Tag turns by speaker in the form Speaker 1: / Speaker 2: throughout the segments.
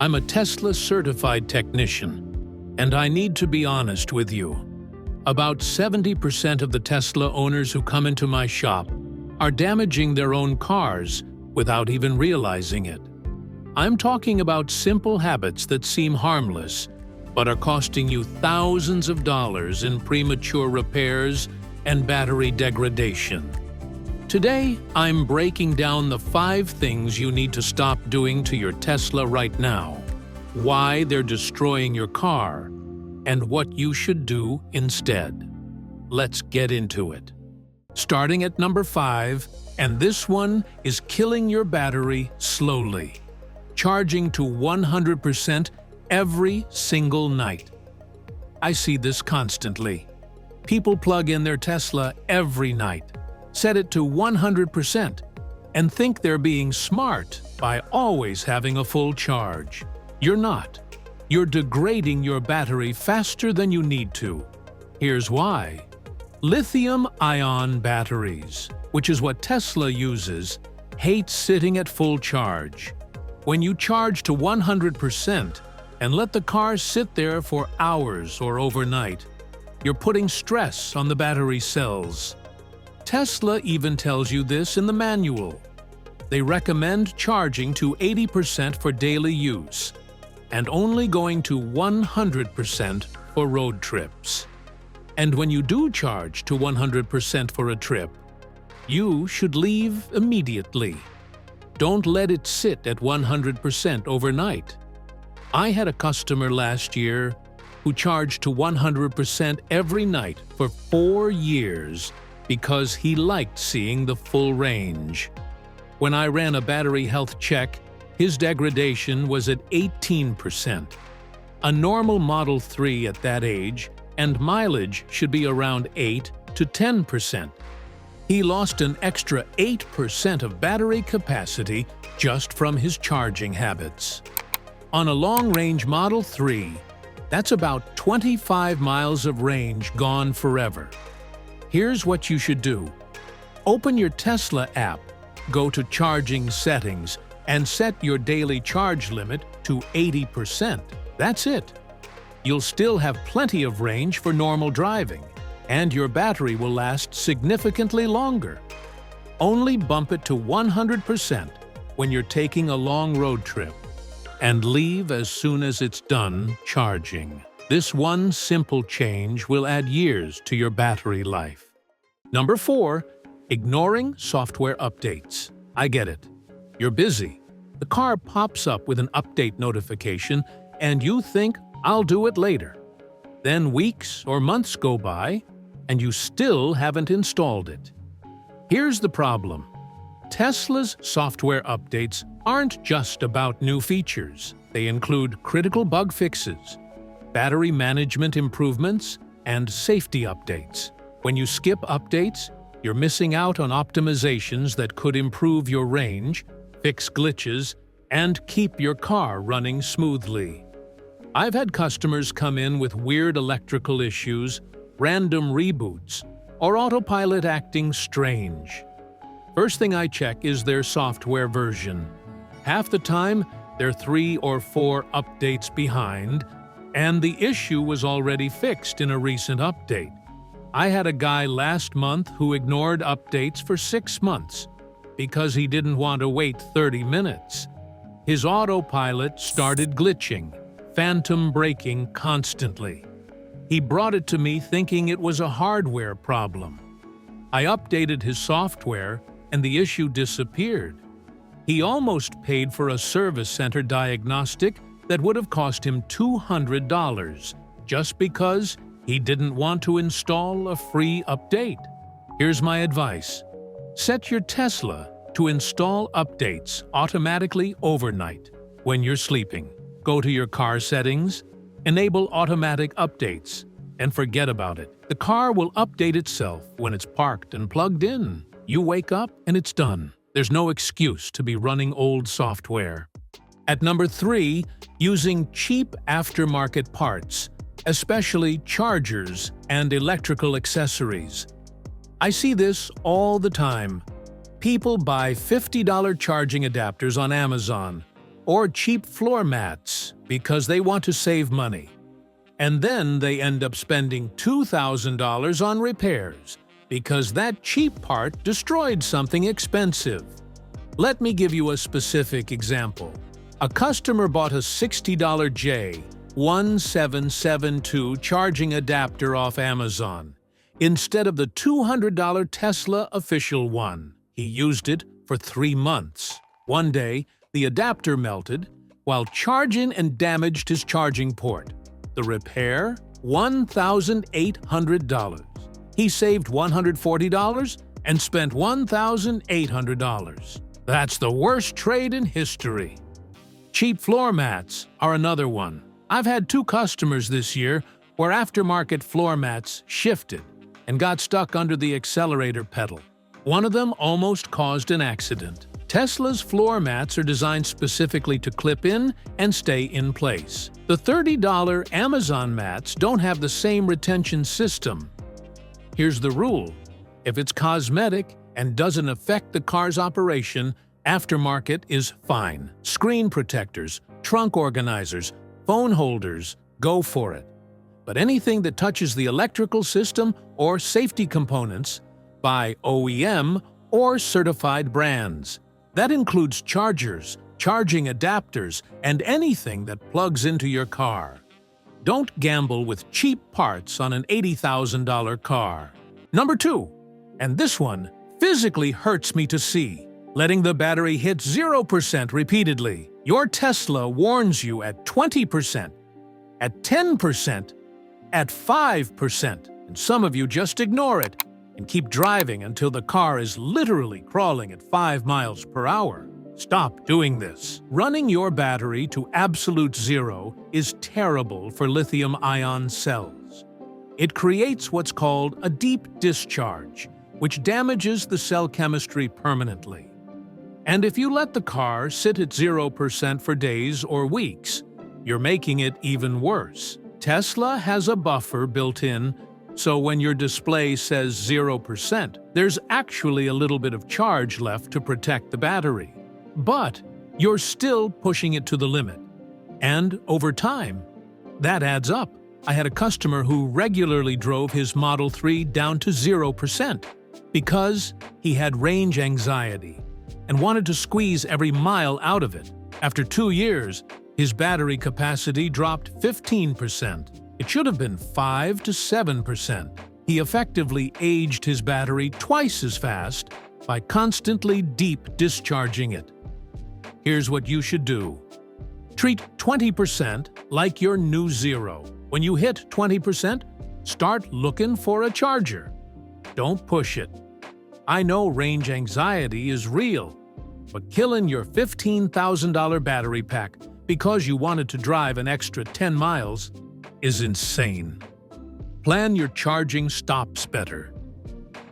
Speaker 1: I'm a Tesla certified technician, and I need to be honest with you. About 70% of the Tesla owners who come into my shop are damaging their own cars without even realizing it. I'm talking about simple habits that seem harmless, but are costing you thousands of dollars in premature repairs and battery degradation. Today, I'm breaking down the 5 things you need to stop doing to your Tesla right now, why they're destroying your car, and what you should do instead. Let's get into it. Starting at number 5, and this one is killing your battery slowly. Charging to 100% every single night. I see this constantly. People plug in their Tesla every night, set it to 100%, and think they're being smart by always having a full charge. You're not. You're degrading your battery faster than you need to. Here's why. Lithium-ion batteries, which is what Tesla uses, hate sitting at full charge. When you charge to 100% and let the car sit there for hours or overnight, you're putting stress on the battery cells. Tesla even tells you this in the manual. They recommend charging to 80% for daily use and only going to 100% for road trips. And when you do charge to 100% for a trip, you should leave immediately. Don't let it sit at 100% overnight. I had a customer last year who charged to 100% every night for 4 years because he liked seeing the full range. When I ran a battery health check, his degradation was at 18%. A normal Model 3 at that age and mileage should be around 8 to 10%. He lost an extra 8% of battery capacity just from his charging habits. On a long-range Model 3, that's about 25 miles of range gone forever. Here's what you should do. Open your Tesla app, go to Charging Settings, and set your daily charge limit to 80%. That's it. You'll still have plenty of range for normal driving, and your battery will last significantly longer. Only bump it to 100% when you're taking a long road trip, and leave as soon as it's done charging. This one simple change will add years to your battery life. Number 4, ignoring software updates. I get it. You're busy. The car pops up with an update notification, and you think, I'll do it later. Then weeks or months go by, and you still haven't installed it. Here's the problem. Tesla's software updates aren't just about new features. They include critical bug fixes, battery management improvements, and safety updates. When you skip updates, you're missing out on optimizations that could improve your range, fix glitches, and keep your car running smoothly. I've had customers come in with weird electrical issues, random reboots, or autopilot acting strange. First thing I check is their software version. Half the time, they're 3 or 4 updates behind, and the issue was already fixed in a recent update. I had a guy last month who ignored updates for 6 months because he didn't want to wait 30 minutes. His autopilot started glitching, phantom braking constantly. He brought it to me thinking it was a hardware problem. I updated his software and the issue disappeared. He almost paid for a service center diagnostic that would have cost him $200 just because he didn't want to install a free update. Here's my advice. Set your Tesla to install updates automatically overnight when you're sleeping. Go to your car settings, enable automatic updates, and forget about it. The car will update itself when it's parked and plugged in. You wake up and it's done. There's no excuse to be running old software. At number 3, using cheap aftermarket parts, especially chargers and electrical accessories. I see this all the time. People buy $50 charging adapters on Amazon or cheap floor mats because they want to save money. And then they end up spending $2,000 on repairs because that cheap part destroyed something expensive. Let me give you a specific example. A customer bought a $60 J1772 charging adapter off Amazon instead of the $200 Tesla official one. He used it for 3 months. One day, the adapter melted while charging and damaged his charging port. The repair? $1,800. He saved $140 and spent $1,800. That's the worst trade in history. Cheap floor mats are another one. I've had 2 customers this year where aftermarket floor mats shifted and got stuck under the accelerator pedal. One of them almost caused an accident. Tesla's floor mats are designed specifically to clip in and stay in place. The $30 Amazon mats don't have the same retention system. Here's the rule: if it's cosmetic and doesn't affect the car's operation, aftermarket is fine. Screen protectors, trunk organizers, phone holders, go for it. But anything that touches the electrical system or safety components, buy OEM or certified brands. That includes chargers, charging adapters, and anything that plugs into your car. Don't gamble with cheap parts on an $80,000 car. Number 2, and this one physically hurts me to see, letting the battery hit 0% repeatedly. Your Tesla warns you at 20%, at 10%, at 5%, and some of you just ignore it and keep driving until the car is literally crawling at 5 miles per hour. Stop doing this. Running your battery to absolute zero is terrible for lithium-ion cells. It creates what's called a deep discharge, which damages the cell chemistry permanently. And if you let the car sit at 0% for days or weeks, you're making it even worse. Tesla has a buffer built in, so when your display says 0%, there's actually a little bit of charge left to protect the battery. But you're still pushing it to the limit. And over time, that adds up. I had a customer who regularly drove his Model 3 down to 0% because he had range anxiety and wanted to squeeze every mile out of it. After 2 years, his battery capacity dropped 15%. It should have been 5 to 7%. He effectively aged his battery twice as fast by constantly deep discharging it. Here's what you should do. Treat 20% like your new zero. When you hit 20%, start looking for a charger. Don't push it. I know range anxiety is real, but killing your $15,000 battery pack because you wanted to drive an extra 10 miles is insane. Plan your charging stops better.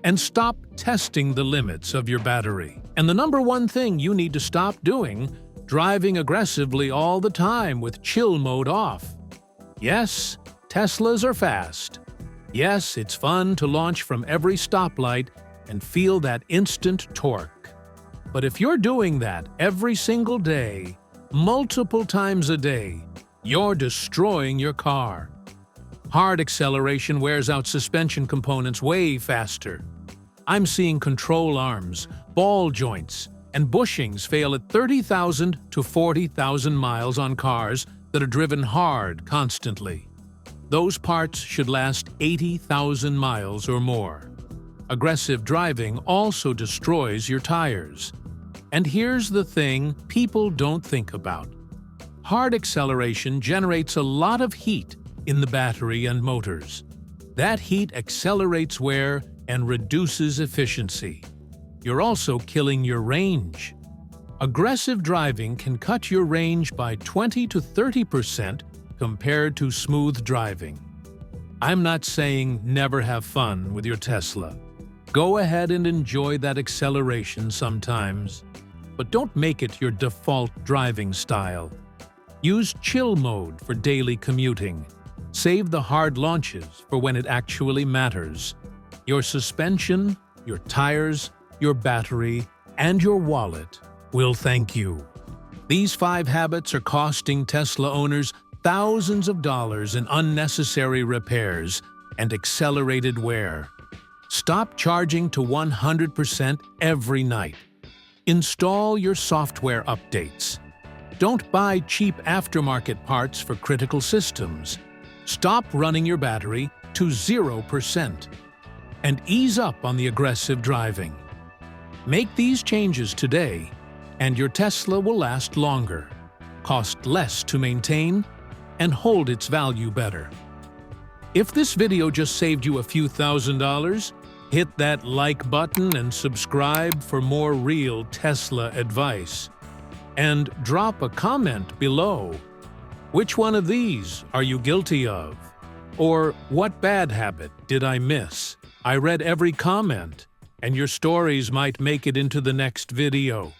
Speaker 1: And stop testing the limits of your battery. And the number one thing you need to stop doing, driving aggressively all the time with chill mode off. Yes, Teslas are fast. Yes, it's fun to launch from every stoplight and feel that instant torque. But if you're doing that every single day, multiple times a day, you're destroying your car. Hard acceleration wears out suspension components way faster. I'm seeing control arms, ball joints, and bushings fail at 30,000 to 40,000 miles on cars that are driven hard constantly. Those parts should last 80,000 miles or more. Aggressive driving also destroys your tires. And here's the thing people don't think about. Hard acceleration generates a lot of heat in the battery and motors. That heat accelerates wear and reduces efficiency. You're also killing your range. Aggressive driving can cut your range by 20 to 30% compared to smooth driving. I'm not saying never have fun with your Tesla. Go ahead and enjoy that acceleration sometimes, but don't make it your default driving style. Use chill mode for daily commuting. Save the hard launches for when it actually matters. Your suspension, your tires, your battery, and your wallet will thank you. These 5 habits are costing Tesla owners thousands of dollars in unnecessary repairs and accelerated wear. Stop charging to 100% every night. Install your software updates. Don't buy cheap aftermarket parts for critical systems. Stop running your battery to 0%. And ease up on the aggressive driving. Make these changes today, and your Tesla will last longer, cost less to maintain, and hold its value better. If this video just saved you a few $1,000s, hit that like button and subscribe for more real Tesla advice. And drop a comment below. Which one of these are you guilty of? Or what bad habit did I miss? I read every comment, and your stories might make it into the next video.